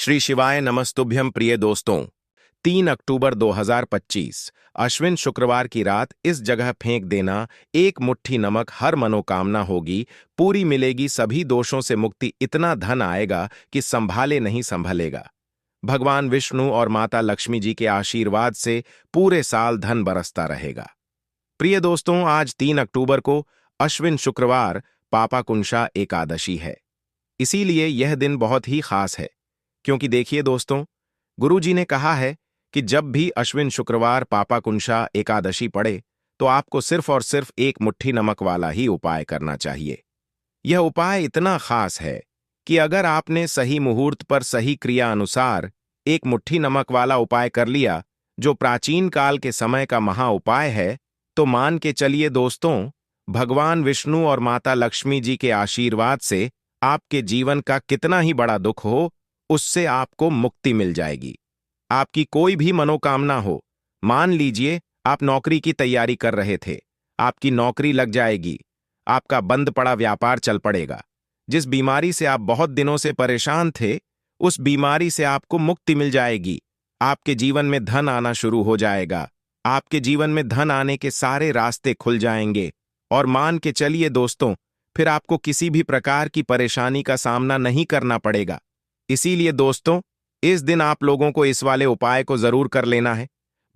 श्री शिवाय नमस्तुभ्यं प्रिय दोस्तों। 3 अक्टूबर 2025 अश्विन शुक्रवार की रात इस जगह फेंक देना। एक मुट्ठी नमक, हर मनोकामना होगी पूरी, मिलेगी सभी दोषों से मुक्ति, इतना धन आएगा कि संभाले नहीं संभलेगा। भगवान विष्णु और माता लक्ष्मी जी के आशीर्वाद से पूरे साल धन बरसता रहेगा। प्रिय दोस्तों, आज 3 अक्टूबर को अश्विन शुक्रवार पापाकुंशा एकादशी है। इसीलिए यह दिन बहुत ही खास है, क्योंकि देखिए दोस्तों, गुरुजी ने कहा है कि जब भी अश्विन शुक्रवार पापाकुंशा एकादशी पड़े तो आपको सिर्फ और सिर्फ एक मुट्ठी नमक वाला ही उपाय करना चाहिए। यह उपाय इतना खास है कि अगर आपने सही मुहूर्त पर सही क्रिया अनुसार एक मुट्ठी नमक वाला उपाय कर लिया, जो प्राचीन काल के समय का महा उपाय है, तो मान के चलिए दोस्तों, भगवान विष्णु और माता लक्ष्मी जी के आशीर्वाद से आपके जीवन का कितना ही बड़ा दुख हो, उससे आपको मुक्ति मिल जाएगी। आपकी कोई भी मनोकामना हो, मान लीजिए आप नौकरी की तैयारी कर रहे थे, आपकी नौकरी लग जाएगी, आपका बंद पड़ा व्यापार चल पड़ेगा, जिस बीमारी से आप बहुत दिनों से परेशान थे, उस बीमारी से आपको मुक्ति मिल जाएगी। आपके जीवन में धन आना शुरू हो जाएगा, आपके जीवन में धन आने के सारे रास्ते खुल जाएंगे। और मान के चलिए दोस्तों, फिर आपको किसी भी प्रकार की परेशानी का सामना नहीं करना पड़ेगा। इसीलिए दोस्तों, इस दिन आप लोगों को इस वाले उपाय को जरूर कर लेना है।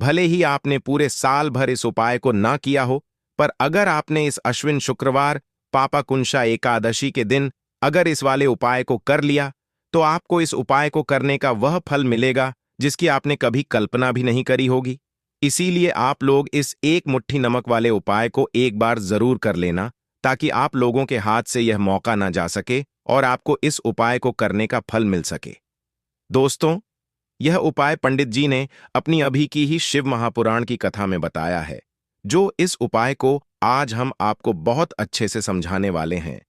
भले ही आपने पूरे साल भर इस उपाय को ना किया हो, पर अगर आपने इस अश्विन शुक्रवार पापाकुंशा एकादशी के दिन अगर इस वाले उपाय को कर लिया, तो आपको इस उपाय को करने का वह फल मिलेगा जिसकी आपने कभी कल्पना भी नहीं करी होगी। इसीलिए आप लोग इस एक मुट्ठी नमक वाले उपाय को एक बार जरूर कर लेना, ताकि आप लोगों के हाथ से यह मौका ना जा सके और आपको इस उपाय को करने का फल मिल सके। दोस्तों, यह उपाय पंडित जी ने अपनी अभी की ही शिव महापुराण की कथा में बताया है, जो इस उपाय को आज हम आपको बहुत अच्छे से समझाने वाले हैं।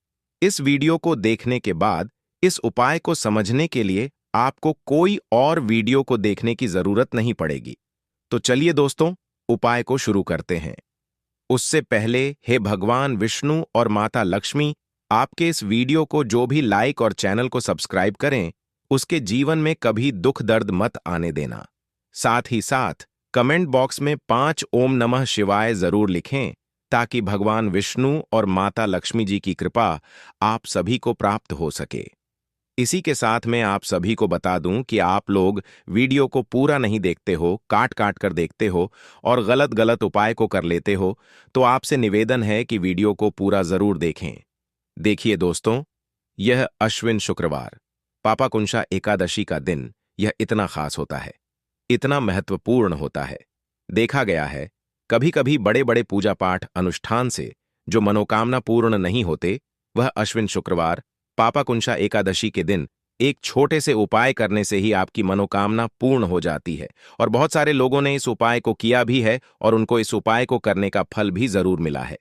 इस वीडियो को देखने के बाद इस उपाय को समझने के लिए आपको कोई और वीडियो को देखने की जरूरत नहीं पड़ेगी। तो चलिए दोस्तों, उपाय को शुरू करते हैं। उससे पहले हे भगवान विष्णु और माता लक्ष्मी, आपके इस वीडियो को जो भी लाइक और चैनल को सब्सक्राइब करें, उसके जीवन में कभी दुख दर्द मत आने देना। साथ ही साथ कमेंट बॉक्स में 5 ओम नमः शिवाय जरूर लिखें, ताकि भगवान विष्णु और माता लक्ष्मी जी की कृपा आप सभी को प्राप्त हो सके। इसी के साथ मैं आप सभी को बता दूं कि आप लोग वीडियो को पूरा नहीं देखते हो, काट काट कर देखते हो और गलत गलत उपाय को कर लेते हो, तो आपसे निवेदन है कि वीडियो को पूरा जरूर देखें। देखिए दोस्तों, यह अश्विन शुक्रवार पापाकुंशा एकादशी का दिन यह इतना खास होता है, इतना महत्वपूर्ण होता है। देखा गया है, कभी कभी बड़े बड़े पूजा पाठ अनुष्ठान से जो मनोकामना पूर्ण नहीं होते, वह अश्विन शुक्रवार पापाकुंशा एकादशी के दिन एक छोटे से उपाय करने से ही आपकी मनोकामना पूर्ण हो जाती है। और बहुत सारे लोगों ने इस उपाय को किया भी है और उनको इस उपाय को करने का फल भी जरूर मिला है।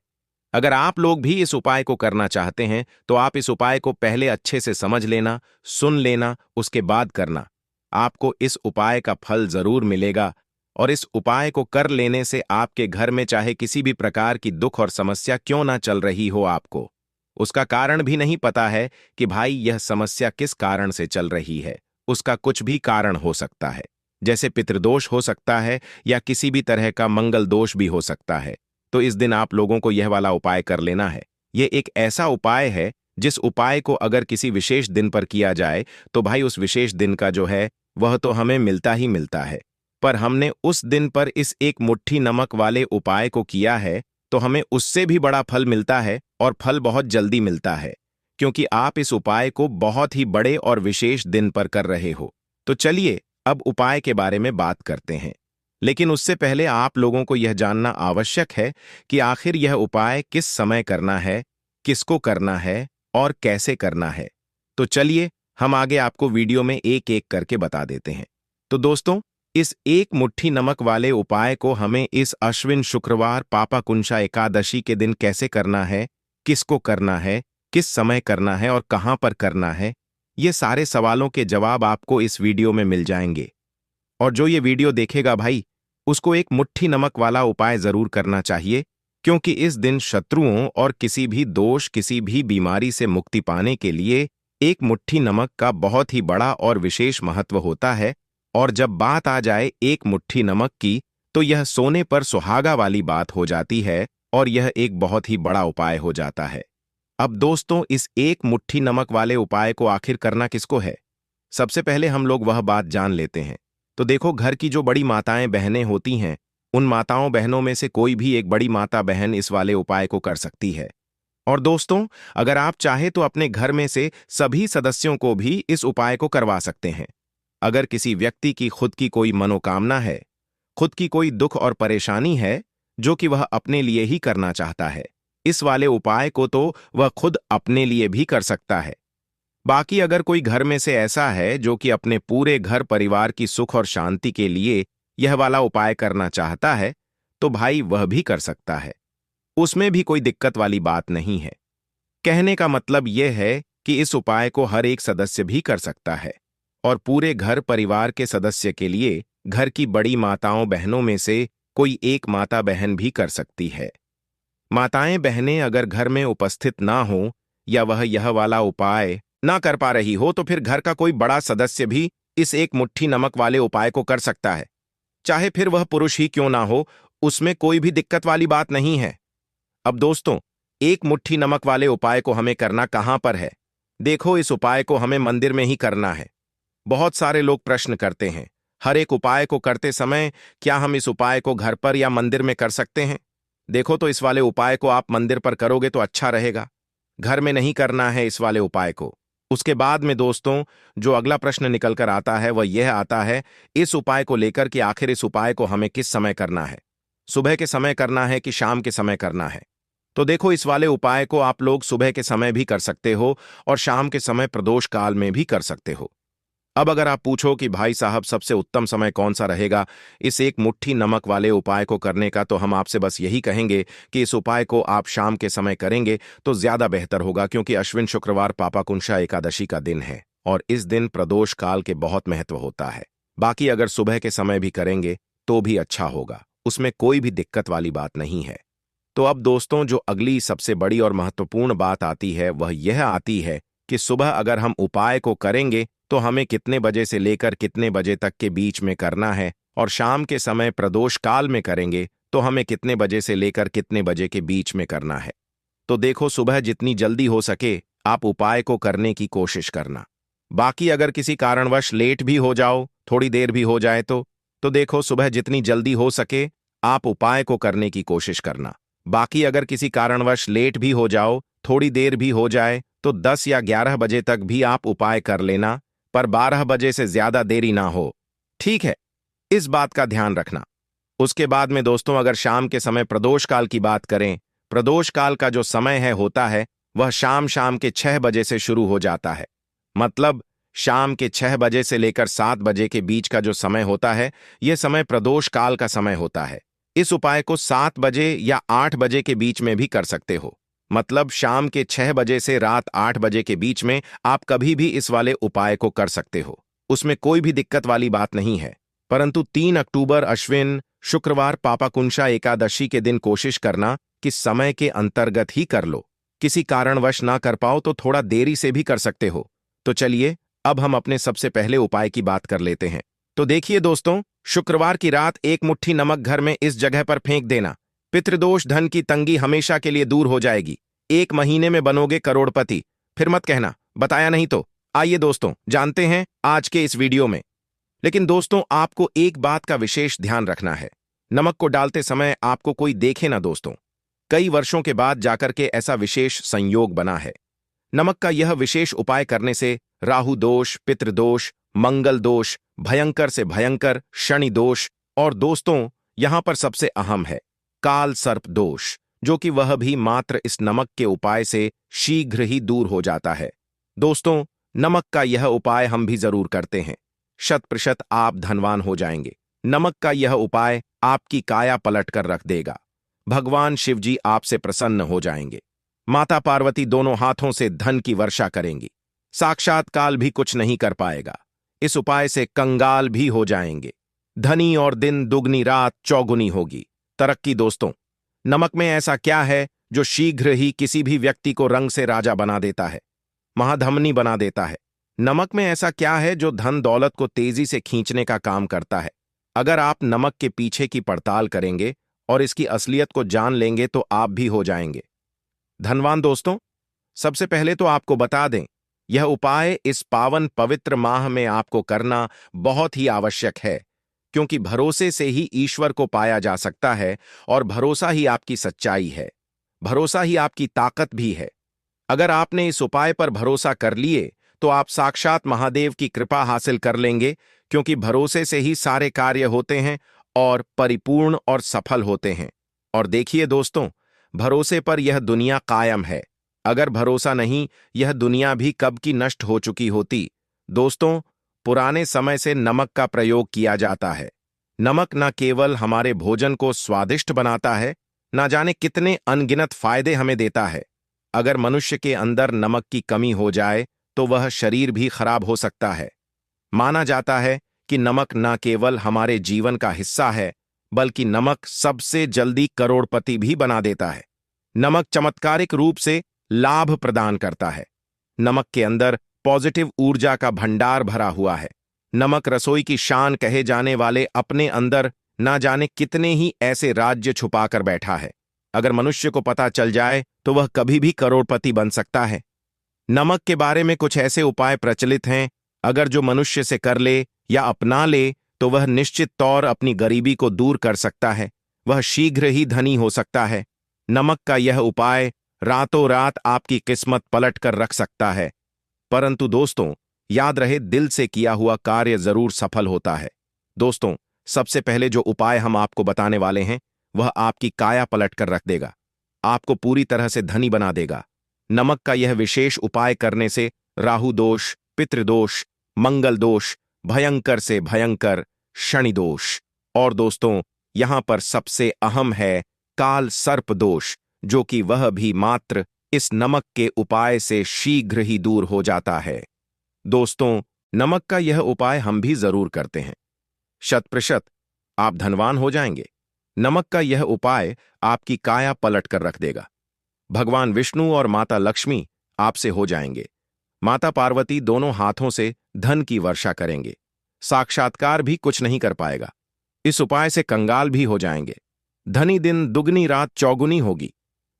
अगर आप लोग भी इस उपाय को करना चाहते हैं, तो आप इस उपाय को पहले अच्छे से समझ लेना, सुन लेना, उसके बाद करना। आपको इस उपाय का फल जरूर मिलेगा। और इस उपाय को कर लेने से आपके घर में चाहे किसी भी प्रकार की दुख और समस्या क्यों ना चल रही हो, आपको उसका कारण भी नहीं पता है कि भाई यह समस्या किस कारण से चल रही है, उसका कुछ भी कारण हो सकता है, जैसे पितृदोष हो सकता है या किसी भी तरह का मंगल दोष भी हो सकता है। तो इस दिन आप लोगों को यह वाला उपाय कर लेना है। यह एक ऐसा उपाय है जिस उपाय को अगर किसी विशेष दिन पर किया जाए, तो भाई उस विशेष दिन का जो है वह तो हमें मिलता ही मिलता है। पर हमने उस दिन पर इस एक मुट्ठी नमक वाले उपाय को किया है, तो हमें उससे भी बड़ा फल मिलता है, और फल बहुत जल्दी मिलता है, क्योंकि आप इस उपाय को बहुत ही बड़े और विशेष दिन पर कर रहे हो। तो चलिए अब उपाय के बारे में बात करते हैं। लेकिन उससे पहले आप लोगों को यह जानना आवश्यक है कि आखिर यह उपाय किस समय करना है, किसको करना है और कैसे करना है। तो चलिए हम आगे आपको वीडियो में एक एक करके बता देते हैं। तो दोस्तों, इस एक मुट्ठी नमक वाले उपाय को हमें इस अश्विन शुक्रवार पापाकुंशा एकादशी के दिन कैसे करना है, किसको करना है, किस समय करना है और कहां पर करना है, ये सारे सवालों के जवाब आपको इस वीडियो में मिल जाएंगे। और जो ये वीडियो देखेगा भाई, उसको एक मुट्ठी नमक वाला उपाय जरूर करना चाहिए, क्योंकि इस दिन शत्रुओं और किसी भी दोष, किसी भी बीमारी से मुक्ति पाने के लिए एक मुट्ठी नमक का बहुत ही बड़ा और विशेष महत्व होता है, और जब बात आ जाए एक मुट्ठी नमक की, तो यह सोने पर सुहागा वाली बात हो जाती है और यह एक बहुत ही बड़ा उपाय हो जाता है। अब दोस्तों, इस एक मुट्ठी नमक वाले उपाय को आखिर करना किसको है? सबसे पहले हम लोग वह बात जान लेते हैं। तो देखो, घर की जो बड़ी माताएं बहनें होती हैं, उन माताओं बहनों में से कोई भी एक बड़ी माता बहन इस वाले उपाय को कर सकती है। और दोस्तों, अगर आप चाहे तो अपने घर में से सभी सदस्यों को भी इस उपाय को करवा सकते हैं। अगर किसी व्यक्ति की खुद की कोई मनोकामना है, खुद की कोई दुख और परेशानी है जो कि वह अपने लिए ही करना चाहता है, इस वाले उपाय को तो वह खुद अपने लिए भी कर सकता है। बाकी अगर कोई घर में से ऐसा है जो कि अपने पूरे घर परिवार की सुख और शांति के लिए यह वाला उपाय करना चाहता है, तो भाई वह भी कर सकता है। उसमें भी कोई दिक्कत वाली बात नहीं है। कहने का मतलब यह है कि इस उपाय को हर एक सदस्य भी कर सकता है, और पूरे घर परिवार के सदस्य के लिए घर की बड़ी माताओं बहनों में से कोई एक माता बहन भी कर सकती है। माताएं बहनें अगर घर में उपस्थित ना हो या वह यह वाला उपाय ना कर पा रही हो, तो फिर घर का कोई बड़ा सदस्य भी इस एक मुट्ठी नमक वाले उपाय को कर सकता है। चाहे फिर वह पुरुष ही क्यों ना हो, उसमें कोई भी दिक्कत वाली बात नहीं है। अब दोस्तों, एक मुट्ठी नमक वाले उपाय को हमें करना कहां पर है? देखो, इस उपाय को हमें मंदिर में ही करना है। बहुत सारे लोग प्रश्न करते हैं, हर एक उपाय को करते समय क्या हम इस उपाय को घर पर या मंदिर में कर सकते हैं? देखो, तो इस वाले उपाय को आप मंदिर पर करोगे तो अच्छा रहेगा। घर में नहीं करना है इस वाले उपाय को। उसके बाद में दोस्तों, जो अगला प्रश्न निकल कर आता है वह यह आता है इस उपाय को लेकर कि आखिर इस उपाय को हमें किस समय करना है? सुबह के समय करना है कि शाम के समय करना है? तो देखो, इस वाले उपाय को आप लोग सुबह के समय भी कर सकते हो और शाम के समय प्रदोष काल में भी कर सकते हो। अब अगर आप पूछो कि भाई साहब, सबसे उत्तम समय कौन सा रहेगा इस एक मुट्ठी नमक वाले उपाय को करने का, तो हम आपसे बस यही कहेंगे कि इस उपाय को आप शाम के समय करेंगे तो ज्यादा बेहतर होगा, क्योंकि अश्विन शुक्रवार पापाकुंशा एकादशी का दिन है और इस दिन प्रदोष काल के बहुत महत्व होता है। बाकी अगर सुबह के समय भी करेंगे तो भी अच्छा होगा, उसमें कोई भी दिक्कत वाली बात नहीं है। तो अब दोस्तों, जो अगली सबसे बड़ी और महत्वपूर्ण बात आती है वह यह आती है कि सुबह अगर हम उपाय को करेंगे तो हमें कितने बजे से लेकर कितने बजे तक के बीच में करना है, और शाम के समय प्रदोष काल में करेंगे तो हमें कितने बजे से लेकर कितने बजे के बीच में करना है। तो देखो, सुबह जितनी जल्दी हो सके आप उपाय को करने की कोशिश करना। बाकी अगर किसी कारणवश लेट भी हो जाओ, थोड़ी देर भी हो जाए तो देखो, सुबह जितनी जल्दी हो सके आप उपाय को करने की कोशिश करना। बाकी अगर किसी कारणवश लेट भी हो जाओ, थोड़ी देर भी हो जाए, तो 10 या 11 बजे तक भी आप उपाय कर लेना, पर 12 बजे से ज्यादा देरी ना हो। ठीक है, इस बात का ध्यान रखना। उसके बाद में दोस्तों, अगर शाम के समय प्रदोष काल की बात करें, प्रदोष काल का जो समय है होता है वह शाम शाम के 6 बजे से शुरू हो जाता है। मतलब शाम के 6 बजे से लेकर 7 बजे के बीच का जो समय होता है, यह समय प्रदोष काल का समय होता है। इस उपाय को 7 बजे या 8 बजे के बीच में भी कर सकते हो। मतलब शाम के 6 बजे से रात 8 बजे के बीच में आप कभी भी इस वाले उपाय को कर सकते हो, उसमें कोई भी दिक्कत वाली बात नहीं है। परंतु 3 अक्टूबर अश्विन शुक्रवार पापाकुंशा एकादशी के दिन कोशिश करना कि समय के अंतर्गत ही कर लो। किसी कारणवश ना कर पाओ तो थोड़ा देरी से भी कर सकते हो। तो चलिए, अब हम अपने सबसे पहले उपाय की बात कर लेते हैं। तो देखिए दोस्तों, शुक्रवार की रात एक मुट्ठी नमक घर में इस जगह पर फेंक देना। पितृदोष, धन की तंगी हमेशा के लिए दूर हो जाएगी। 1 महीने में बनोगे करोड़पति। फिर मत कहना बताया नहीं तो। आइए दोस्तों, जानते हैं आज के इस वीडियो में। लेकिन दोस्तों, आपको एक बात का विशेष ध्यान रखना है। नमक को डालते समय आपको कोई देखे ना दोस्तों। कई वर्षों के बाद जाकर के ऐसा विशेष संयोग बना है। नमक का यह विशेष उपाय करने से राहु दोष, पितृदोष, मंगल दोष, भयंकर से भयंकर शनि दोष, और दोस्तों यहां पर सबसे अहम है काल सर्प दोष, जो कि वह भी मात्र इस नमक के उपाय से शीघ्र ही दूर हो जाता है। दोस्तों, नमक का यह उपाय हम भी जरूर करते हैं। 100% आप धनवान हो जाएंगे। नमक का यह उपाय आपकी काया पलट कर रख देगा। भगवान शिव जी आपसे प्रसन्न हो जाएंगे। माता पार्वती दोनों हाथों से धन की वर्षा करेंगी। साक्षात काल भी कुछ नहीं कर पाएगा। इस उपाय से कंगाल भी हो जाएंगे। धनी और दिन दुगनी रात चौगुनी होगी। तरक्की दोस्तों, नमक में ऐसा क्या है जो शीघ्र ही किसी भी व्यक्ति को रंग से राजा बना देता है? महाधमनी बना देता है। नमक में ऐसा क्या है जो धन दौलत को तेजी से खींचने का काम करता है? अगर आप नमक के पीछे की पड़ताल करेंगे और इसकी असलियत को जान लेंगे तो आप भी हो जाएंगे धनवान। दोस्तों, सबसे पहले तो आपको बता दें, यह उपाय इस पावन पवित्र माह में आपको करना बहुत ही आवश्यक है, क्योंकि भरोसे से ही ईश्वर को पाया जा सकता है और भरोसा ही आपकी सच्चाई है, भरोसा ही आपकी ताकत भी है। अगर आपने इस उपाय पर भरोसा कर लिए तो आप साक्षात महादेव की कृपा हासिल कर लेंगे, क्योंकि भरोसे से ही सारे कार्य होते हैं और परिपूर्ण और सफल होते हैं। और देखिए दोस्तों, भरोसे पर यह दुनिया कायम है। अगर भरोसा नहीं, यह दुनिया भी कब की नष्ट हो चुकी होती। दोस्तों, पुराने समय से नमक का प्रयोग किया जाता है। नमक न केवल हमारे भोजन को स्वादिष्ट बनाता है, न जाने कितने अनगिनत फायदे हमें देता है। अगर मनुष्य के अंदर नमक की कमी हो जाए तो वह शरीर भी खराब हो सकता है। माना जाता है कि नमक न केवल हमारे जीवन का हिस्सा है, बल्कि नमक सबसे जल्दी करोड़पति भी बना देता है। नमक चमत्कारिक रूप से लाभ प्रदान करता है। नमक के अंदर पॉजिटिव ऊर्जा का भंडार भरा हुआ है। नमक रसोई की शान कहे जाने वाले अपने अंदर ना जाने कितने ही ऐसे राज्य छुपाकर बैठा है। अगर मनुष्य को पता चल जाए तो वह कभी भी करोड़पति बन सकता है। नमक के बारे में कुछ ऐसे उपाय प्रचलित हैं, अगर जो मनुष्य से कर ले या अपना ले तो वह निश्चित तौर अपनी गरीबी को दूर कर सकता है, वह शीघ्र ही धनी हो सकता है। नमक का यह उपाय रातों रात आपकी किस्मत पलट कर रख सकता है। परंतु दोस्तों, याद रहे, दिल से किया हुआ कार्य जरूर सफल होता है। दोस्तों, सबसे पहले जो उपाय हम आपको बताने वाले हैं वह आपकी काया पलट कर रख देगा, आपको पूरी तरह से धनी बना देगा। नमक का यह विशेष उपाय करने से राहु दोष, पितृदोष, मंगल दोष, भयंकर से भयंकर शनि दोष और दोस्तों यहां पर सबसे अहम है काल सर्प दोष, जो कि वह भी मात्र इस नमक के उपाय से शीघ्र ही दूर हो जाता है। दोस्तों, नमक का यह उपाय हम भी जरूर करते हैं। 100% आप धनवान हो जाएंगे। नमक का यह उपाय आपकी काया पलट कर रख देगा। भगवान विष्णु और माता लक्ष्मी आपसे हो जाएंगे। माता पार्वती दोनों हाथों से धन की वर्षा करेंगे। साक्षात्कार भी कुछ नहीं कर पाएगा। इस उपाय से कंगाल भी हो जाएंगे। धनी दिन दुगनी रात चौगुनी होगी।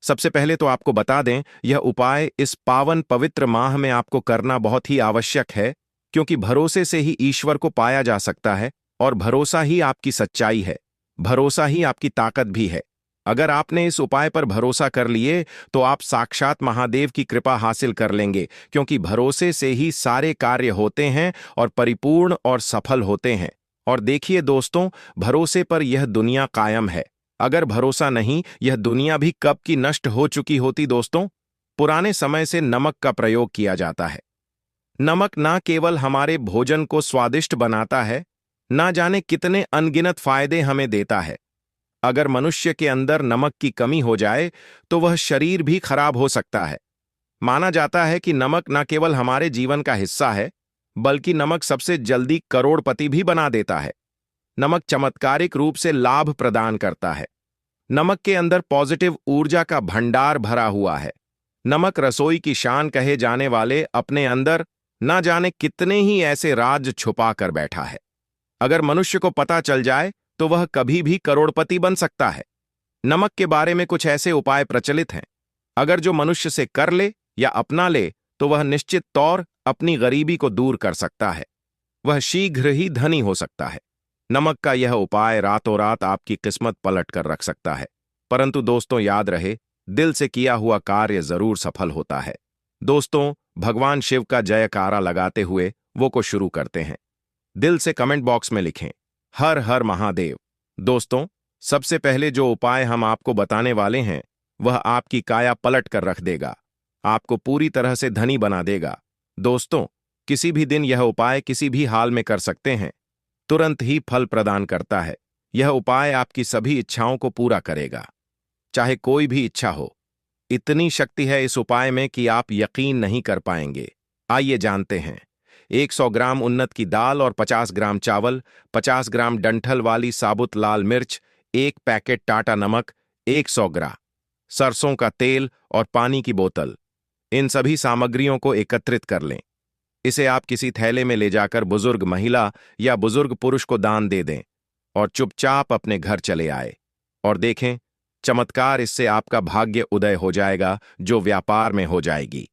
सबसे पहले तो आपको बता दें, यह उपाय इस पावन पवित्र माह में आपको करना बहुत ही आवश्यक है, क्योंकि भरोसे से ही ईश्वर को पाया जा सकता है और भरोसा ही आपकी सच्चाई है, भरोसा ही आपकी ताकत भी है। अगर आपने इस उपाय पर भरोसा कर लिए तो आप साक्षात महादेव की कृपा हासिल कर लेंगे, क्योंकि भरोसे से ही सारे कार्य होते हैं और परिपूर्ण और सफल होते हैं। और देखिए दोस्तों, भरोसे पर यह दुनिया कायम है। अगर भरोसा नहीं, यह दुनिया भी कब की नष्ट हो चुकी होती। दोस्तों, पुराने समय से नमक का प्रयोग किया जाता है। नमक ना केवल हमारे भोजन को स्वादिष्ट बनाता है, ना जाने कितने अनगिनत फायदे हमें देता है। अगर मनुष्य के अंदर नमक की कमी हो जाए तो वह शरीर भी खराब हो सकता है। माना जाता है कि नमक न केवल हमारे जीवन का हिस्सा है, बल्कि नमक सबसे जल्दी करोड़पति भी बना देता है। नमक चमत्कारिक रूप से लाभ प्रदान करता है। नमक के अंदर पॉजिटिव ऊर्जा का भंडार भरा हुआ है। नमक रसोई की शान कहे जाने वाले अपने अंदर न जाने कितने ही ऐसे राज छुपा कर बैठा है। अगर मनुष्य को पता चल जाए तो वह कभी भी करोड़पति बन सकता है। नमक के बारे में कुछ ऐसे उपाय प्रचलित हैं, अगर जो मनुष्य से कर ले या अपना ले तो वह निश्चित तौर अपनी गरीबी को दूर कर सकता है, वह शीघ्र ही धनी हो सकता है। नमक का यह उपाय रातों रात आपकी किस्मत पलट कर रख सकता है। परंतु दोस्तों, याद रहे, दिल से किया हुआ कार्य जरूर सफल होता है। दोस्तों, भगवान शिव का जयकारा लगाते हुए वो को शुरू करते हैं। दिल से कमेंट बॉक्स में लिखें, हर हर महादेव। दोस्तों, सबसे पहले जो उपाय हम आपको बताने वाले हैं वह आपकी काया पलट कर रख देगा, आपको पूरी तरह से धनी बना देगा। दोस्तों, किसी भी दिन यह उपाय किसी भी हाल में कर सकते हैं, तुरंत ही फल प्रदान करता है। यह उपाय आपकी सभी इच्छाओं को पूरा करेगा, चाहे कोई भी इच्छा हो। इतनी शक्ति है इस उपाय में कि आप यकीन नहीं कर पाएंगे। आइए जानते हैं। 100 ग्राम उन्नत की दाल और 50 ग्राम चावल, 50 ग्राम डंठल वाली साबुत लाल मिर्च, 1 पैकेट टाटा नमक, 100 ग्राम सरसों का तेल और पानी की बोतल। इन सभी सामग्रियों को एकत्रित कर लें। इसे आप किसी थैले में ले जाकर बुजुर्ग महिला या बुजुर्ग पुरुष को दान दे दें और चुपचाप अपने घर चले आए। और देखें, चमत्कार, इससे आपका भाग्य उदय हो जाएगा, जो व्यापार में हो जाएगी।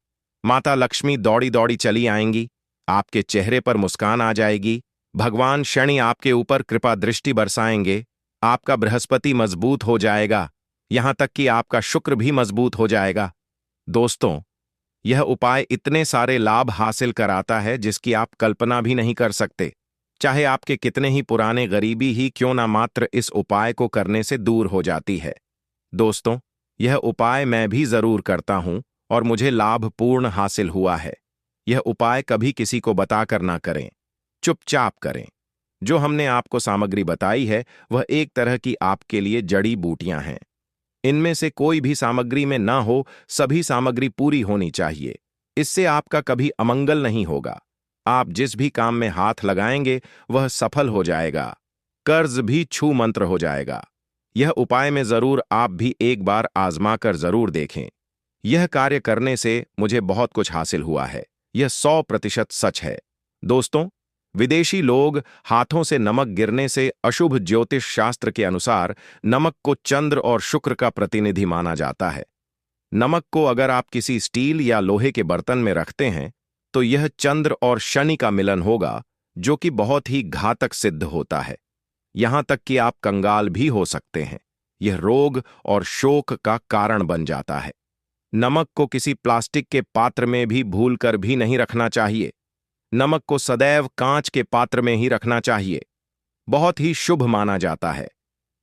माता लक्ष्मी दौड़ी दौड़ी चली आएंगी, आपके चेहरे पर मुस्कान आ जाएगी, भगवान शनि आपके ऊपर कृपा दृष्टि बरसाएंगे, आपका बृहस्पति मजबूत हो जाएगा, यहां तक कि आपका शुक्र भी मजबूत हो जाएगा। दोस्तों, यह उपाय इतने सारे लाभ हासिल कराता है जिसकी आप कल्पना भी नहीं कर सकते। चाहे आपके कितने ही पुराने गरीबी ही क्यों ना, मात्र इस उपाय को करने से दूर हो जाती है। दोस्तों, यह उपाय मैं भी जरूर करता हूं और मुझे लाभपूर्ण हासिल हुआ है। यह उपाय कभी किसी को बताकर ना करें, चुपचाप करें। जो हमने आपको सामग्री बताई है वह एक तरह की आपके लिए जड़ी बूटियां हैं। इनमें से कोई भी सामग्री में ना हो, सभी सामग्री पूरी होनी चाहिए। इससे आपका कभी अमंगल नहीं होगा। आप जिस भी काम में हाथ लगाएंगे वह सफल हो जाएगा, कर्ज भी छू मंत्र हो जाएगा। यह उपाय में जरूर आप भी एक बार आजमा कर जरूर देखें। यह कार्य करने से मुझे बहुत कुछ हासिल हुआ है, यह 100% सच है। दोस्तों, विदेशी लोग हाथों से नमक गिरने से अशुभ ज्योतिष शास्त्र के अनुसार नमक को चंद्र और शुक्र का प्रतिनिधि माना जाता है। नमक को अगर आप किसी स्टील या लोहे के बर्तन में रखते हैं तो यह चंद्र और शनि का मिलन होगा, जो कि बहुत ही घातक सिद्ध होता है। यहां तक कि आप कंगाल भी हो सकते हैं। यह रोग और शोक का कारण बन जाता है। नमक को किसी प्लास्टिक के पात्र में भी भूलकर भी नहीं रखना चाहिए। नमक को सदैव कांच के पात्र में ही रखना चाहिए। बहुत ही शुभ माना जाता है।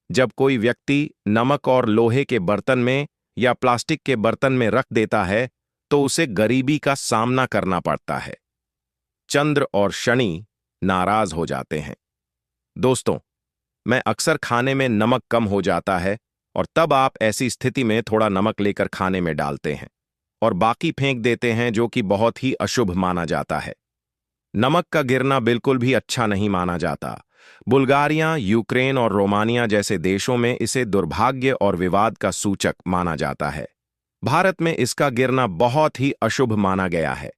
जब कोई व्यक्ति नमक और लोहे के बर्तन में या प्लास्टिक के बर्तन में रख देता है तो उसे गरीबी का सामना करना पड़ता है। चंद्र और शनि नाराज हो जाते हैं। दोस्तों, मैं अक्सर खाने में नमक कम हो जाता है और तब आप ऐसी स्थिति में थोड़ा नमक लेकर खाने में डालते हैं और बाकी फेंक देते हैं, जो कि बहुत ही अशुभ माना जाता है। नमक का गिरना बिल्कुल भी अच्छा नहीं माना जाता। बुल्गारिया, यूक्रेन और रोमानिया जैसे देशों में इसे दुर्भाग्य और विवाद का सूचक माना जाता है। भारत में इसका गिरना बहुत ही अशुभ माना गया है।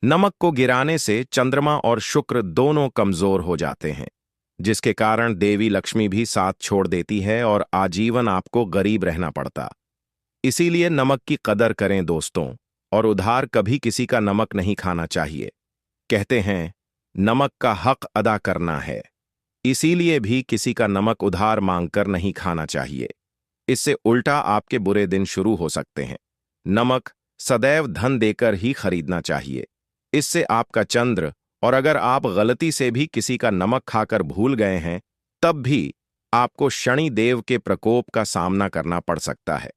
नमक को गिराने से चंद्रमा और शुक्र दोनों कमजोर हो जाते हैं, जिसके कारण देवी लक्ष्मी भी साथ छोड़ देती है और आजीवन आपको गरीब रहना पड़ता। इसीलिए नमक की कदर करें दोस्तों, और उधार कभी किसी का नमक नहीं खाना चाहिए। कहते हैं, नमक का हक अदा करना है, इसीलिए भी किसी का नमक उधार मांगकर नहीं खाना चाहिए। इससे उल्टा आपके बुरे दिन शुरू हो सकते हैं। नमक सदैव धन देकर ही खरीदना चाहिए, इससे आपका चंद्र, और अगर आप गलती से भी किसी का नमक खाकर भूल गए हैं तब भी आपको शनि देव के प्रकोप का सामना करना पड़ सकता है।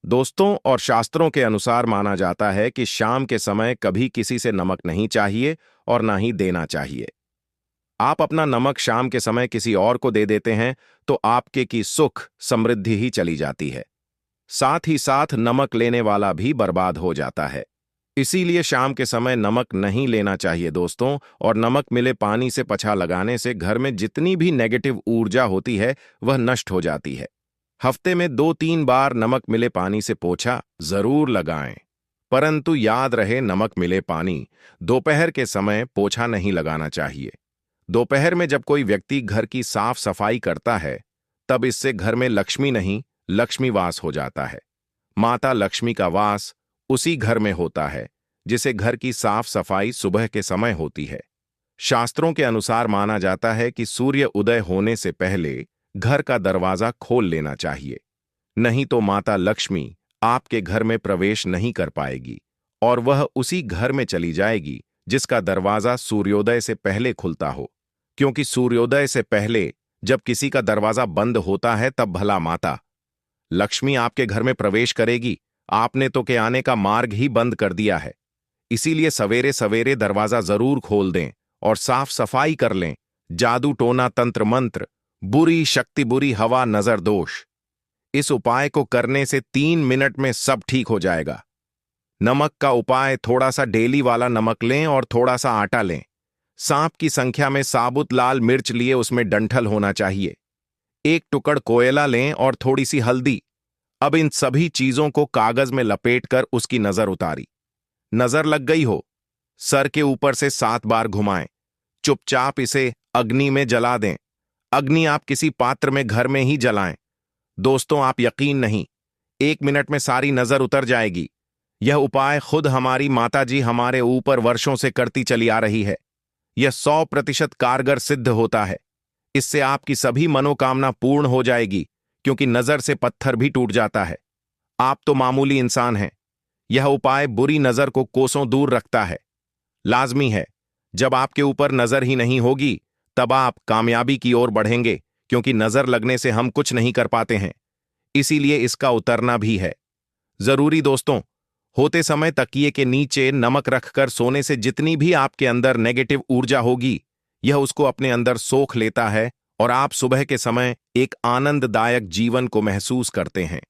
दोस्तों, और शास्त्रों के अनुसार माना जाता है कि शाम के समय कभी किसी से नमक नहीं चाहिए और ना ही देना चाहिए। आप अपना नमक शाम के समय किसी और को दे देते हैं तो आपके की सुख समृद्धि ही चली जाती है, साथ ही साथ नमक लेने वाला भी बर्बाद हो जाता है। इसीलिए शाम के समय नमक नहीं लेना चाहिए दोस्तों, और नमक मिले पानी से पोछा लगाने से घर में जितनी भी नेगेटिव ऊर्जा होती है वह नष्ट हो जाती है। हफ्ते में 2-3 बार नमक मिले पानी से पोछा जरूर लगाएं, परंतु याद रहे, नमक मिले पानी दोपहर के समय पोछा नहीं लगाना चाहिए। दोपहर में जब कोई व्यक्ति घर की साफ सफाई करता है तब इससे घर में लक्ष्मी नहीं, लक्ष्मी वास हो जाता है। माता लक्ष्मी का वास उसी घर में होता है जिसे घर की साफ सफाई सुबह के समय होती है। शास्त्रों के अनुसार माना जाता है कि सूर्य उदय होने से पहले घर का दरवाजा खोल लेना चाहिए, नहीं तो माता लक्ष्मी आपके घर में प्रवेश नहीं कर पाएगी और वह उसी घर में चली जाएगी जिसका दरवाजा सूर्योदय से पहले खुलता हो। क्योंकि सूर्योदय से पहले जब किसी का दरवाजा बंद होता है तब भला माता लक्ष्मी आपके घर में प्रवेश करेगी? आपने तो के आने का मार्ग ही बंद कर दिया है। इसीलिए सवेरे सवेरे दरवाजा जरूर खोल दें और साफ सफाई कर लें। जादू टोना तंत्र मंत्र, बुरी शक्ति, बुरी हवा, नजर दोष, इस उपाय को करने से 3 मिनट में सब ठीक हो जाएगा। नमक का उपाय, थोड़ा सा डेली वाला नमक लें और थोड़ा सा आटा लें। सांप की संख्या में साबुत लाल मिर्च लिए उसमें डंठल होना चाहिए। 1 टुकड़ कोयला लें और थोड़ी सी हल्दी। अब इन सभी चीजों को कागज में लपेटकर उसकी नजर उतारी। नजर लग गई हो, सर के ऊपर से 7 बार घुमाएं। चुपचाप इसे अग्नि में जला दें। अग्नि आप किसी पात्र में घर में ही जलाएं। दोस्तों, आप यकीन नहीं, 1 मिनट में सारी नजर उतर जाएगी। यह उपाय खुद हमारी माताजी हमारे ऊपर वर्षों से करती चली आ रही है। यह 100% कारगर सिद्ध होता है। इससे आपकी सभी मनोकामना पूर्ण हो जाएगी, क्योंकि नजर से पत्थर भी टूट जाता है। आप तो मामूली इंसान हैं। यह उपाय बुरी नजर को कोसों दूर रखता है। लाजमी है, जब आपके ऊपर नजर ही नहीं होगी, तब आप कामयाबी की ओर बढ़ेंगे, क्योंकि नजर लगने से हम कुछ नहीं कर पाते हैं। इसीलिए इसका उतरना भी है जरूरी। दोस्तों, होते समय तकिए के नीचे नमक रखकर सोने से जितनी भी आपके अंदर नेगेटिव ऊर्जा होगी, यह उसको अपने अंदर सोख लेता है और आप सुबह के समय एक आनंददायक जीवन को महसूस करते हैं।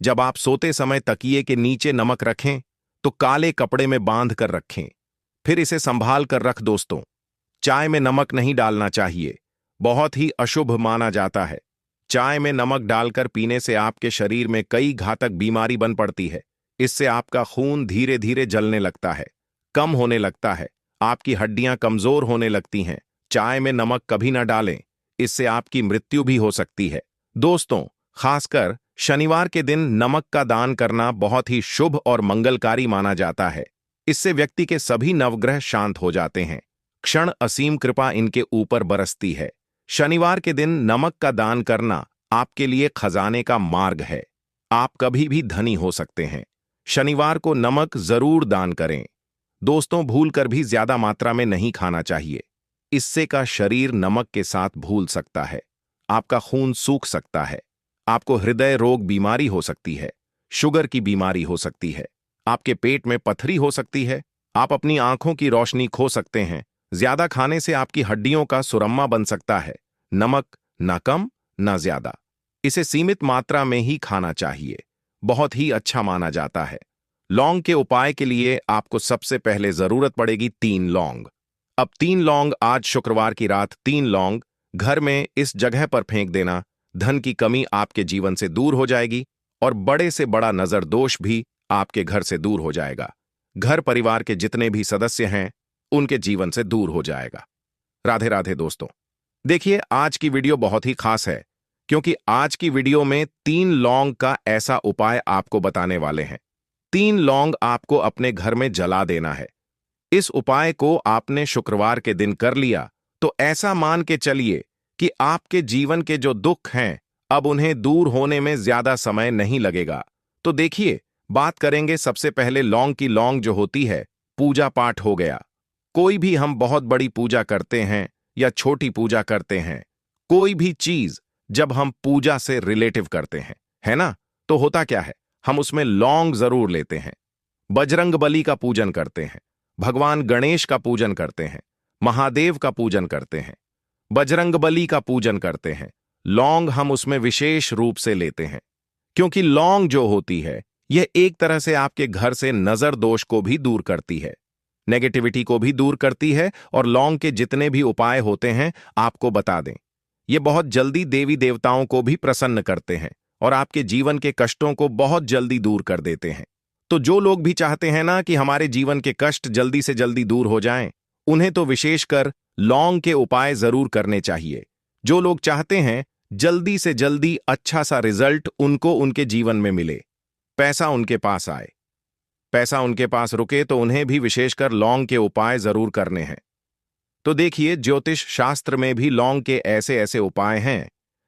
जब आप सोते समय तकिए के नीचे नमक रखें, तो काले कपड़े में बांध कर रखें, फिर इसे संभाल कर रख। दोस्तों, चाय में नमक नहीं डालना चाहिए, बहुत ही अशुभ माना जाता है। चाय में नमक डालकर पीने से आपके शरीर में कई घातक बीमारी बन पड़ती है। इससे आपका खून धीरे धीरे जलने लगता है, कम होने लगता है, आपकी हड्डियां कमजोर होने लगती हैं। चाय में नमक कभी ना डालें, इससे आपकी मृत्यु भी हो सकती है। दोस्तों, खासकर शनिवार के दिन नमक का दान करना बहुत ही शुभ और मंगलकारी माना जाता है। इससे व्यक्ति के सभी नवग्रह शांत हो जाते हैं। क्षण असीम कृपा इनके ऊपर बरसती है। शनिवार के दिन नमक का दान करना आपके लिए खजाने का मार्ग है। आप कभी भी धनी हो सकते हैं। शनिवार को नमक जरूर दान करें। दोस्तों, भूलकर भी ज्यादा मात्रा में नहीं खाना चाहिए। इससे का शरीर नमक के साथ भूल सकता है, आपका खून सूख सकता है, आपको हृदय रोग बीमारी हो सकती है, शुगर की बीमारी हो सकती है, आपके पेट में पथरी हो सकती है, आप अपनी आंखों की रोशनी खो सकते हैं। ज्यादा खाने से आपकी हड्डियों का सुरम्मा बन सकता है। नमक ना कम ना ज्यादा, इसे सीमित मात्रा में ही खाना चाहिए। बहुत ही अच्छा माना जाता है। लौंग के उपाय के लिए आपको सबसे पहले जरूरत पड़ेगी 3 लौंग। अब 3 लौंग आज शुक्रवार की रात 3 लौंग घर में इस जगह पर फेंक देना। धन की कमी आपके जीवन से दूर हो जाएगी और बड़े से बड़ा नजर दोष भी आपके घर से दूर हो जाएगा। घर परिवार के जितने भी सदस्य हैं, उनके जीवन से दूर हो जाएगा। राधे राधे दोस्तों। देखिए, आज की वीडियो बहुत ही खास है, क्योंकि आज की वीडियो में 3 लौंग का ऐसा उपाय आपको बताने वाले हैं। 3 लौंग आपको अपने घर में जला देना है। इस उपाय को आपने शुक्रवार के दिन कर लिया, तो ऐसा मान के चलिए कि आपके जीवन के जो दुख हैं, अब उन्हें दूर होने में ज्यादा समय नहीं लगेगा। तो देखिए, बात करेंगे सबसे पहले लौंग की। लौंग जो होती है, पूजा पाठ हो गया। कोई भी हम बहुत बड़ी पूजा करते हैं या छोटी पूजा करते हैं, कोई भी चीज जब हम पूजा से रिलेटिव करते हैं, है ना, तो होता क्या है, हम उसमें लौंग जरूर लेते हैं। बजरंगबली का पूजन करते हैं, भगवान गणेश का पूजन करते हैं, महादेव का पूजन करते हैं, बजरंगबली का पूजन करते हैं। लौंग हम उसमें विशेष रूप से लेते हैं, क्योंकि लौंग जो होती है, यह एक तरह से आपके घर से नजर दोष को भी दूर करती है, नेगेटिविटी को भी दूर करती है। और लौंग के जितने भी उपाय होते हैं, आपको बता दें, ये बहुत जल्दी देवी देवताओं को भी प्रसन्न करते हैं और आपके जीवन के कष्टों को बहुत जल्दी दूर कर देते हैं। तो जो लोग भी चाहते हैं ना कि हमारे जीवन के कष्ट जल्दी से जल्दी दूर हो जाएं, उन्हें तो विशेषकर लौंग के उपाय जरूर करने चाहिए। जो लोग चाहते हैं जल्दी से जल्दी अच्छा सा रिजल्ट उनको उनके जीवन में मिले, पैसा उनके पास आए, पैसा उनके पास रुके, तो उन्हें भी विशेषकर लौंग के उपाय जरूर करने हैं। तो देखिए, ज्योतिष शास्त्र में भी लौंग के ऐसे ऐसे उपाय हैं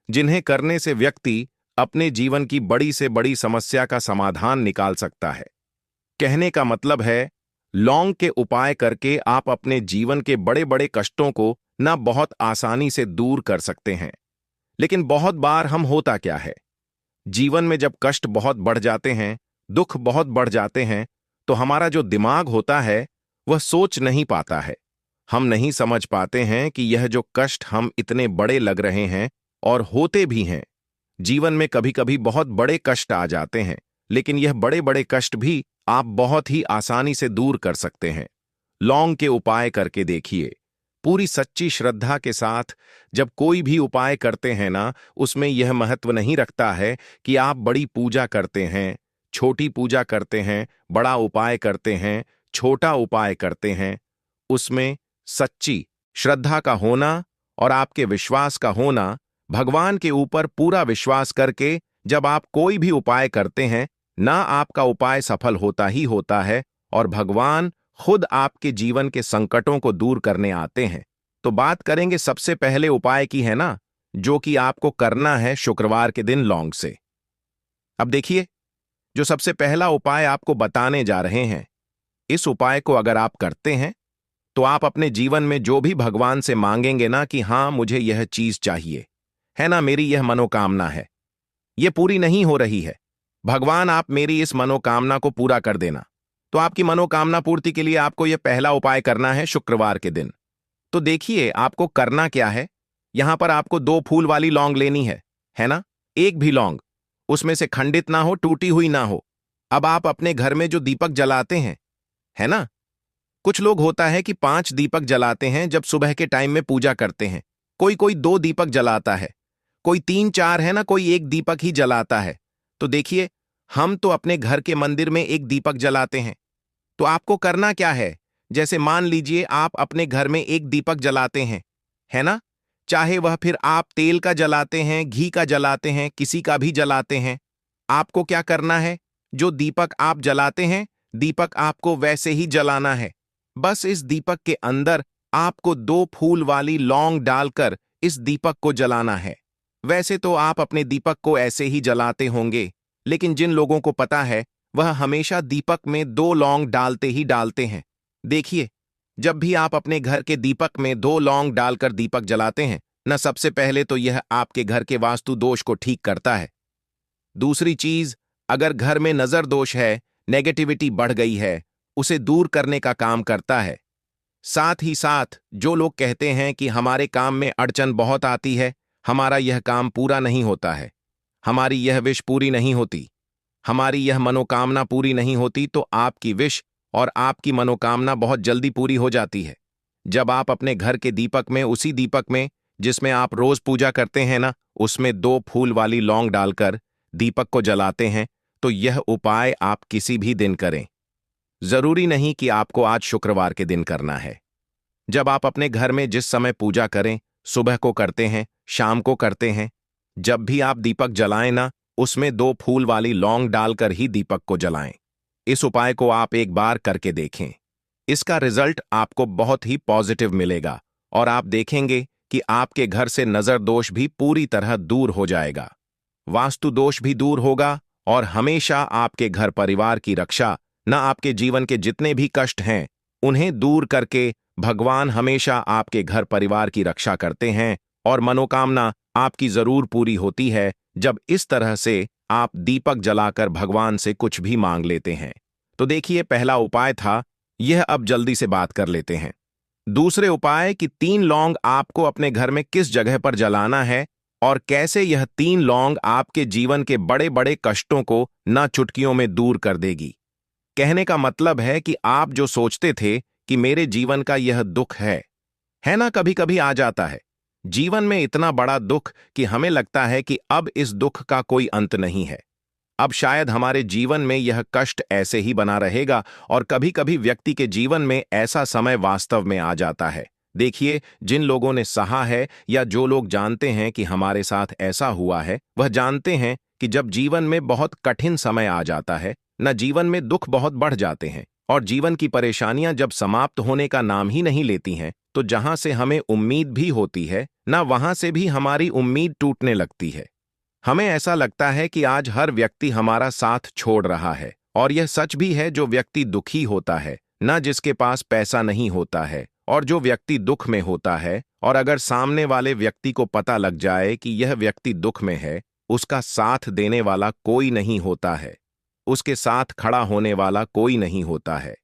जिन्हें करने से व्यक्ति अपने जीवन की बड़ी से बड़ी समस्या का समाधान निकाल सकता है। कहने का मतलब है, लौंग के उपाय करके आप अपने जीवन के बड़े बड़े कष्टों को ना बहुत आसानी से दूर कर सकते हैं। लेकिन बहुत बार हम होता क्या है, जीवन में जब कष्ट बहुत बढ़ जाते हैं, दुख बहुत बढ़ जाते हैं, तो हमारा जो दिमाग होता है वह सोच नहीं पाता है। हम नहीं समझ पाते हैं कि यह जो कष्ट हम इतने बड़े लग रहे हैं, और होते भी हैं। जीवन में कभी कभी बहुत बड़े कष्ट आ जाते हैं, लेकिन यह बड़े बड़े कष्ट भी आप बहुत ही आसानी से दूर कर सकते हैं। लौंग के उपाय करके देखिए। पूरी सच्ची श्रद्धा के साथ जब कोई भी उपाय करते हैं ना, उसमें यह महत्व नहीं रखता है कि आप बड़ी पूजा करते हैं, छोटी पूजा करते हैं, बड़ा उपाय करते हैं, छोटा उपाय करते हैं, उसमें सच्ची श्रद्धा का होना और आपके विश्वास का होना, भगवान के ऊपर पूरा विश्वास करके जब आप कोई भी उपाय करते हैं, ना आपका उपाय सफल होता ही होता है और भगवान खुद आपके जीवन के संकटों को दूर करने आते हैं। तो बात करेंगे सबसे पहले उपाय की, है ना, जो कि आपको करना है शुक्रवार के दिन लौंग से। अब देखिए, जो सबसे पहला उपाय आपको बताने जा रहे हैं, इस उपाय को अगर आप करते हैं तो आप अपने जीवन में जो भी भगवान से मांगेंगे ना कि हाँ मुझे यह चीज चाहिए, है ना, मेरी यह मनोकामना है, यह पूरी नहीं हो रही है, भगवान आप मेरी इस मनोकामना को पूरा कर देना। तो आपकी मनोकामना पूर्ति के लिए आपको यह पहला उपाय करना है शुक्रवार के दिन। तो देखिए आपको करना क्या है। यहां पर आपको 2 फूल वाली लौंग लेनी है ना, एक भी लौंग उसमें से खंडित ना हो, टूटी हुई ना हो। अब आप अपने घर में जो दीपक जलाते हैं, है ना, कुछ लोग होता है कि 5 दीपक जलाते हैं जब सुबह के टाइम में पूजा करते हैं, कोई कोई 2 दीपक जलाता है, कोई 3-4, है ना, कोई 1 दीपक ही जलाता है। तो देखिए, हम तो अपने घर के मंदिर में 1 दीपक जलाते हैं। तो आपको करना क्या है, जैसे मान लीजिए आप अपने घर में 1 दीपक जलाते हैं, है ना, चाहे वह फिर आप तेल का जलाते हैं, घी का जलाते हैं, किसी का भी जलाते हैं, आपको क्या करना है, जो दीपक आप जलाते हैं, दीपक आपको वैसे ही जलाना है। बस इस दीपक के अंदर आपको 2 फूल वाली लौंग डालकर इस दीपक को जलाना है। वैसे तो आप अपने दीपक को ऐसे ही जलाते होंगे, लेकिन जिन लोगों को पता है वह हमेशा दीपक में 2 लौंग डालते ही डालते हैं। देखिए, जब भी आप अपने घर के दीपक में 2 लौंग डालकर दीपक जलाते हैं न, सबसे पहले तो यह आपके घर के वास्तु दोष को ठीक करता है। दूसरी चीज, अगर घर में नजर दोष है, नेगेटिविटी बढ़ गई है, उसे दूर करने का काम करता है। साथ ही साथ जो लोग कहते हैं कि हमारे काम में अड़चन बहुत आती है, हमारा यह काम पूरा नहीं होता है, हमारी यह विश पूरी नहीं होती, हमारी यह मनोकामना पूरी नहीं होती, तो आपकी विश और आपकी मनोकामना बहुत जल्दी पूरी हो जाती है। जब आप अपने घर के दीपक में, उसी दीपक में जिसमें आप रोज पूजा करते हैं ना, उसमें 2 फूल वाली लौंग डालकर दीपक को जलाते हैं, तो यह उपाय आप किसी भी दिन करें। जरूरी नहीं कि आपको आज शुक्रवार के दिन करना है। जब आप अपने घर में जिस समय पूजा करें, सुबह को करते हैं, शाम को करते हैं, जब भी आप दीपक जलाएं ना, उसमें 2 फूल वाली लौंग डालकर ही दीपक को जलाएं। इस उपाय को आप एक बार करके देखें, इसका रिजल्ट आपको बहुत ही पॉजिटिव मिलेगा और आप देखेंगे कि आपके घर से नजर दोष भी पूरी तरह दूर हो जाएगा, वास्तु दोष भी दूर होगा और हमेशा आपके घर परिवार की रक्षा, न आपके जीवन के जितने भी कष्ट हैं उन्हें दूर करके भगवान हमेशा आपके घर परिवार की रक्षा करते हैं और मनोकामना आपकी जरूर पूरी होती है जब इस तरह से आप दीपक जलाकर भगवान से कुछ भी मांग लेते हैं। तो देखिए, पहला उपाय था यह। अब जल्दी से बात कर लेते हैं दूसरे उपाय कि 3 लौंग आपको अपने घर में किस जगह पर जलाना है और कैसे यह 3 लौंग आपके जीवन के बड़े बड़े कष्टों को न चुटकियों में दूर कर देगी। कहने का मतलब है कि आप जो सोचते थे कि मेरे जीवन का यह दुख है ना, कभी कभी आ जाता है जीवन में इतना बड़ा दुख कि हमें लगता है कि अब इस दुख का कोई अंत नहीं है, अब शायद हमारे जीवन में यह कष्ट ऐसे ही बना रहेगा और कभी कभी व्यक्ति के जीवन में ऐसा समय वास्तव में आ जाता है। देखिए, जिन लोगों ने सहा है या जो लोग जानते हैं कि हमारे साथ ऐसा हुआ है, वह जानते हैं कि जब जीवन में बहुत कठिन समय आ जाता है न, जीवन में दुख बहुत बढ़ जाते हैं और जीवन की परेशानियां जब समाप्त होने का नाम ही नहीं लेती हैं, तो जहां से हमें उम्मीद भी होती है ना, वहां से भी हमारी उम्मीद टूटने लगती है। हमें ऐसा लगता है कि आज हर व्यक्ति हमारा साथ छोड़ रहा है और यह सच भी है। जो व्यक्ति दुखी होता है ना, जिसके पास पैसा नहीं होता है, और जो व्यक्ति दुख में होता है और अगर सामने वाले व्यक्ति को पता लग जाए कि यह व्यक्ति दुख में है, उसका साथ देने वाला कोई नहीं होता है, उसके साथ खड़ा होने वाला कोई नहीं होता है।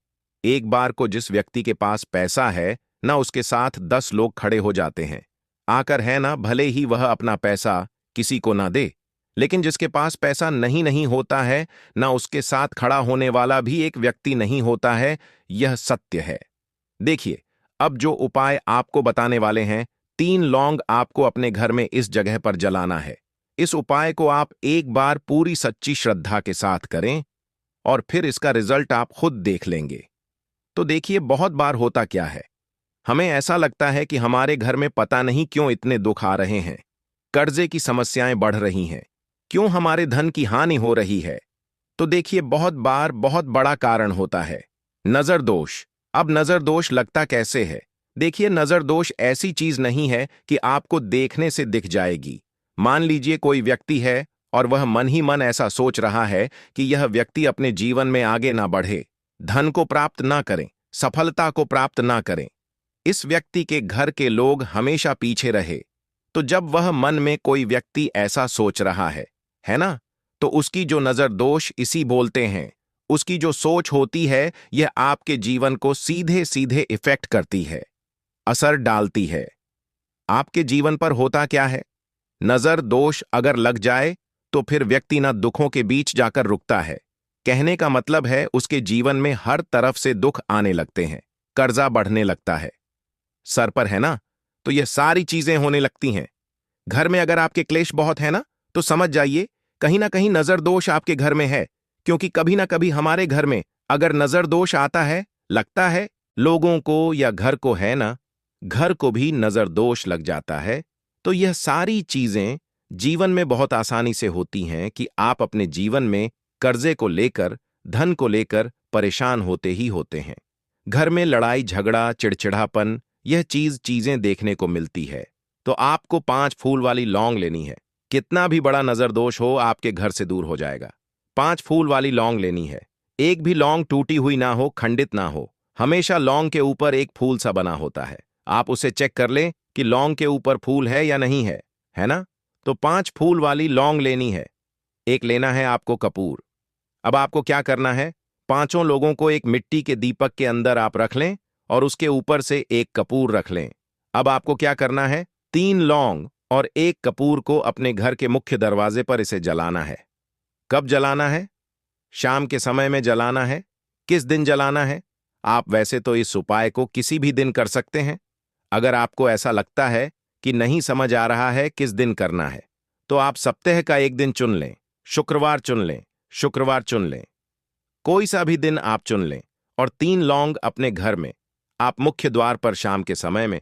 एक बार को जिस व्यक्ति के पास पैसा है ना, उसके साथ 10 लोग खड़े हो जाते हैं आकर, है ना, भले ही वह अपना पैसा किसी को ना दे, लेकिन जिसके पास पैसा नहीं होता है ना, उसके साथ खड़ा होने वाला भी एक व्यक्ति नहीं होता है। यह सत्य है। देखिए, अब जो उपाय आपको बताने वाले हैं, 3 लौंग आपको अपने घर में इस जगह पर जलाना है। इस उपाय को आप एक बार पूरी सच्ची श्रद्धा के साथ करें और फिर इसका रिजल्ट आप खुद देख लेंगे। तो देखिए बहुत बार होता क्या है, हमें ऐसा लगता है कि हमारे घर में पता नहीं क्यों इतने दुख आ रहे हैं, कर्जे की समस्याएं बढ़ रही हैं, क्यों हमारे धन की हानि हो रही है। तो देखिए बहुत बार बहुत बड़ा कारण होता है नजर दोष। अब नजर दोष लगता कैसे है? देखिए नजर दोष ऐसी चीज नहीं है कि आपको देखने से दिख जाएगी। मान लीजिए कोई व्यक्ति है और वह मन ही मन ऐसा सोच रहा है कि यह व्यक्ति अपने जीवन में आगे ना बढ़े, धन को प्राप्त ना करें, सफलता को प्राप्त ना करें, इस व्यक्ति के घर के लोग हमेशा पीछे रहे। तो जब वह मन में कोई व्यक्ति ऐसा सोच रहा है ना, तो उसकी जो नजर दोष इसी बोलते हैं, उसकी जो सोच होती है यह आपके जीवन को सीधे सीधे इफेक्ट करती है, असर डालती है। आपके जीवन पर होता क्या है, नजर दोष अगर लग जाए तो फिर व्यक्ति ना दुखों के बीच जाकर रुकता है। कहने का मतलब है उसके जीवन में हर तरफ से दुख आने लगते हैं, कर्जा बढ़ने लगता है, सर पर है ना, तो यह सारी चीजें होने लगती हैं। घर में अगर आपके क्लेश बहुत है ना, तो समझ जाइए कहीं ना कहीं नजर दोष आपके घर में है। क्योंकि कभी ना कभी हमारे घर में अगर नजर दोष आता है, लगता है लोगों को या घर को है ना, घर को भी नजर दोष लग जाता है। तो यह सारी चीजें जीवन में बहुत आसानी से होती हैं कि आप अपने जीवन में कर्जे को लेकर, धन को लेकर परेशान होते ही होते हैं। घर में लड़ाई झगड़ा, चिड़चिड़ापन, यह चीजें देखने को मिलती है। तो आपको 5 फूल वाली लौंग लेनी है। कितना भी बड़ा नजर दोष हो आपके घर से दूर हो जाएगा। 5 फूल वाली लौंग लेनी है। एक भी लौंग टूटी हुई ना हो, खंडित ना हो, हमेशा लौंग के ऊपर एक फूल सा बना होता है। आप उसे चेक कर लें कि लौंग के ऊपर फूल है या नहीं है ना? तो 5 फूल वाली लौंग लेनी है। एक लेना है आपको कपूर। अब आपको क्या करना है, 5 लोगों को एक मिट्टी के दीपक के अंदर आप रख लें और उसके ऊपर से एक कपूर रख लें। अब आपको क्या करना है, 3 लौंग और एक कपूर को अपने घर के मुख्य दरवाजे पर इसे जलाना है। कब जलाना है? शाम के समय में जलाना है। किस दिन जलाना है? आप वैसे तो इस उपाय को किसी भी दिन कर सकते हैं। अगर आपको ऐसा लगता है कि नहीं समझ आ रहा है किस दिन करना है, तो आप सप्ताह का एक दिन चुन लें, शुक्रवार चुन लें, शुक्रवार चुन लें, कोई सा भी दिन आप चुन लें और 3 लौंग अपने घर में आप मुख्य द्वार पर शाम के समय में,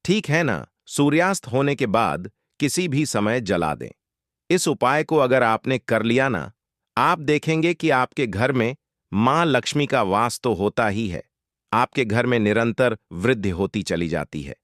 ठीक है ना, सूर्यास्त होने के बाद किसी भी समय जला दें। इस उपाय को अगर आपने कर लिया ना, आप देखेंगे कि आपके घर में मां लक्ष्मी का वास तो होता ही है, आपके घर में निरंतर वृद्धि होती चली जाती है,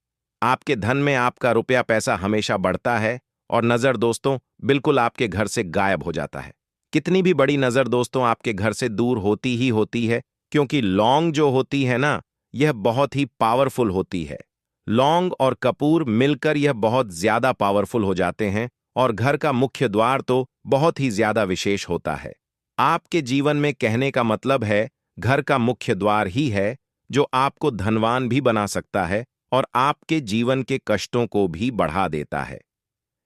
आपके धन में आपका रुपया पैसा हमेशा बढ़ता है और नजर दोस्तों बिल्कुल आपके घर से गायब हो जाता है। कितनी भी बड़ी नजर दोस्तों आपके घर से दूर होती ही होती है, क्योंकि लौंग जो होती है ना, यह बहुत ही पावरफुल होती है। लौंग और कपूर मिलकर यह बहुत ज्यादा पावरफुल हो जाते हैं और घर का मुख्य द्वार तो बहुत ही ज्यादा विशेष होता है। आपके जीवन में कहने का मतलब है घर का मुख्य द्वार ही है जो आपको धनवान भी बना सकता है और आपके जीवन के कष्टों को भी बढ़ा देता है।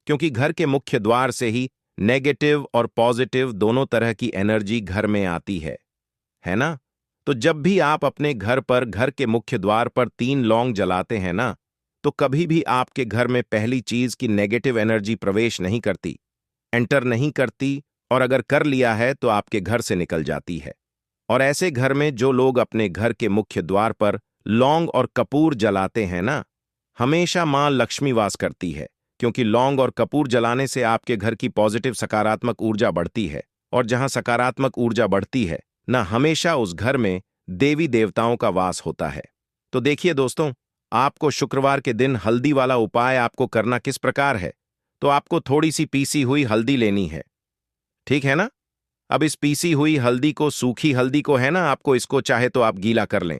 क्योंकि घर के मुख्य द्वार से ही नेगेटिव और पॉजिटिव दोनों तरह की एनर्जी घर में आती है ना? तो जब भी आप अपने घर पर घर के मुख्य द्वार पर 3 लौंग जलाते हैं ना, तो कभी भी आपके घर में पहली चीज की नेगेटिव एनर्जी प्रवेश नहीं करती, एंटर नहीं करती, और अगर कर लिया है तो आपके घर से निकल जाती है। और ऐसे घर में जो लोग अपने घर के मुख्य द्वार पर लौंग और कपूर जलाते हैं ना, हमेशा मां लक्ष्मी वास करती है। क्योंकि लौंग और कपूर जलाने से आपके घर की पॉजिटिव सकारात्मक ऊर्जा बढ़ती है, और जहां सकारात्मक ऊर्जा बढ़ती है ना, हमेशा उस घर में देवी देवताओं का वास होता है। तो देखिए दोस्तों, आपको शुक्रवार के दिन हल्दी वाला उपाय आपको करना किस प्रकार है। तो आपको थोड़ी सी पीसी हुई हल्दी लेनी है, ठीक है ना? अब इस पीसी हुई हल्दी को, सूखी हल्दी को है ना, आपको इसको चाहे तो आप गीला कर लें,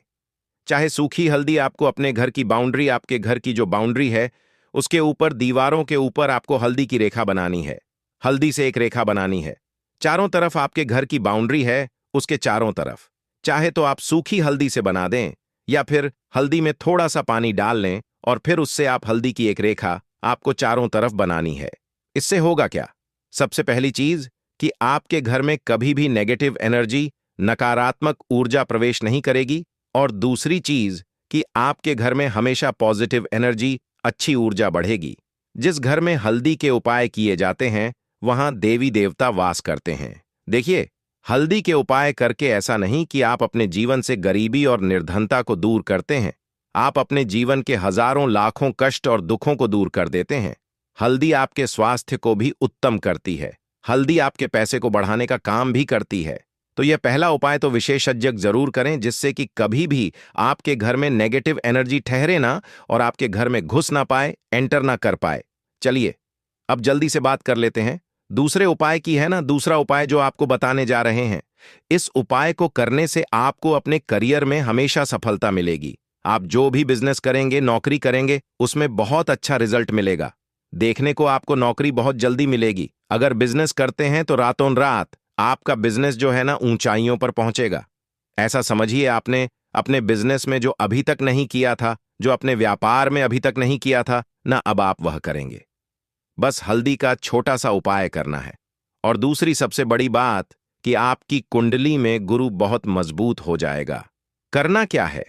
चाहे सूखी हल्दी आपको अपने घर की बाउंड्री, आपके घर की जो बाउंड्री है उसके ऊपर, दीवारों के ऊपर आपको हल्दी की रेखा बनानी है। हल्दी से एक रेखा बनानी है, चारों तरफ आपके घर की बाउंड्री है उसके चारों तरफ। चाहे तो आप सूखी हल्दी से बना दें या फिर हल्दी में थोड़ा सा पानी डाल लें और फिर उससे आप हल्दी की एक रेखा आपको चारों तरफ बनानी है। इससे होगा क्या? सबसे पहली चीज कि आपके घर में कभी भी नेगेटिव एनर्जी, नकारात्मक ऊर्जा प्रवेश नहीं करेगी, और दूसरी चीज कि आपके घर में हमेशा पॉजिटिव एनर्जी, अच्छी ऊर्जा बढ़ेगी। जिस घर में हल्दी के उपाय किए जाते हैं वहां देवी देवता वास करते हैं। देखिए, हल्दी के उपाय करके ऐसा नहीं कि आप अपने जीवन से गरीबी और निर्धनता को दूर करते हैं, आप अपने जीवन के हजारों लाखों कष्ट और दुखों को दूर कर देते हैं। हल्दी आपके स्वास्थ्य को भी उत्तम करती है। हल्दी आपके पैसे को बढ़ाने का काम भी करती है। तो यह पहला उपाय तो विशेषज्ञ जरूर करें, जिससे कि कभी भी आपके घर में नेगेटिव एनर्जी ठहरे ना और आपके घर में घुस ना पाए, एंटर ना कर पाए। चलिए अब जल्दी से बात कर लेते हैं दूसरे उपाय की, है ना। दूसरा उपाय जो आपको बताने जा रहे हैं, इस उपाय को करने से आपको अपने करियर में हमेशा सफलता मिलेगी। आप जो भी बिजनेस करेंगे, नौकरी करेंगे, उसमें बहुत अच्छा रिजल्ट मिलेगा। देखने को आपको नौकरी बहुत जल्दी मिलेगी। अगर बिजनेस करते हैं तो रातों रात आपका बिजनेस जो है ना ऊंचाइयों पर पहुंचेगा। ऐसा समझिए, आपने अपने बिजनेस में जो अभी तक नहीं किया था, जो अपने व्यापार में अभी तक नहीं किया था ना, अब आप वह करेंगे। बस हल्दी का छोटा सा उपाय करना है। और दूसरी सबसे बड़ी बात कि आपकी कुंडली में गुरु बहुत मजबूत हो जाएगा। करना क्या है,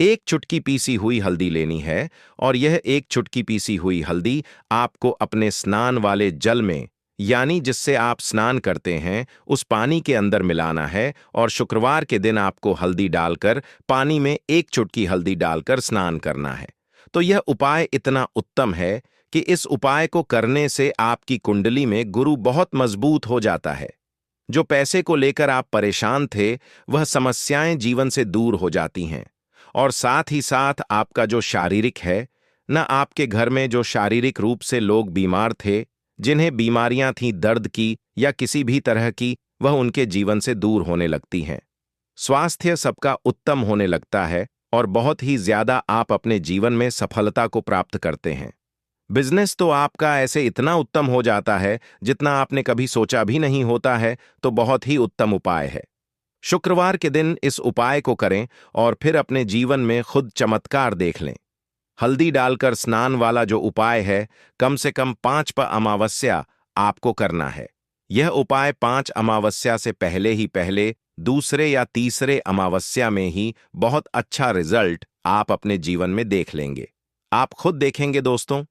एक चुटकी पीसी हुई हल्दी लेनी है और यह एक चुटकी पीसी हुई हल्दी आपको अपने स्नान वाले जल में, यानी जिससे आप स्नान करते हैं, उस पानी के अंदर मिलाना है। और शुक्रवार के दिन आपको हल्दी डालकर, पानी में एक चुटकी हल्दी डालकर स्नान करना है। तो यह उपाय इतना उत्तम है कि इस उपाय को करने से आपकी कुंडली में गुरु बहुत मजबूत हो जाता है। जो पैसे को लेकर आप परेशान थे, वह समस्याएं जीवन से दूर हो जाती हैं। और साथ ही साथ आपका जो शारीरिक है न, आपके घर में जो शारीरिक रूप से लोग बीमार थे, जिन्हें बीमारियां थीं दर्द की या किसी भी तरह की, वह उनके जीवन से दूर होने लगती हैं। स्वास्थ्य सबका उत्तम होने लगता है और बहुत ही ज्यादा आप अपने जीवन में सफलता को प्राप्त करते हैं। बिजनेस तो आपका ऐसे इतना उत्तम हो जाता है जितना आपने कभी सोचा भी नहीं होता है। तो बहुत ही उत्तम उपाय है। शुक्रवार के दिन इस उपाय को करें और फिर अपने जीवन में खुद चमत्कार देख लें। हल्दी डालकर स्नान वाला जो उपाय है, कम से कम 5 अमावस्या आपको करना है। यह उपाय 5 अमावस्या से पहले ही पहले, दूसरे या तीसरे अमावस्या में ही बहुत अच्छा रिजल्ट आप अपने जीवन में देख लेंगे। आप खुद देखेंगे दोस्तों।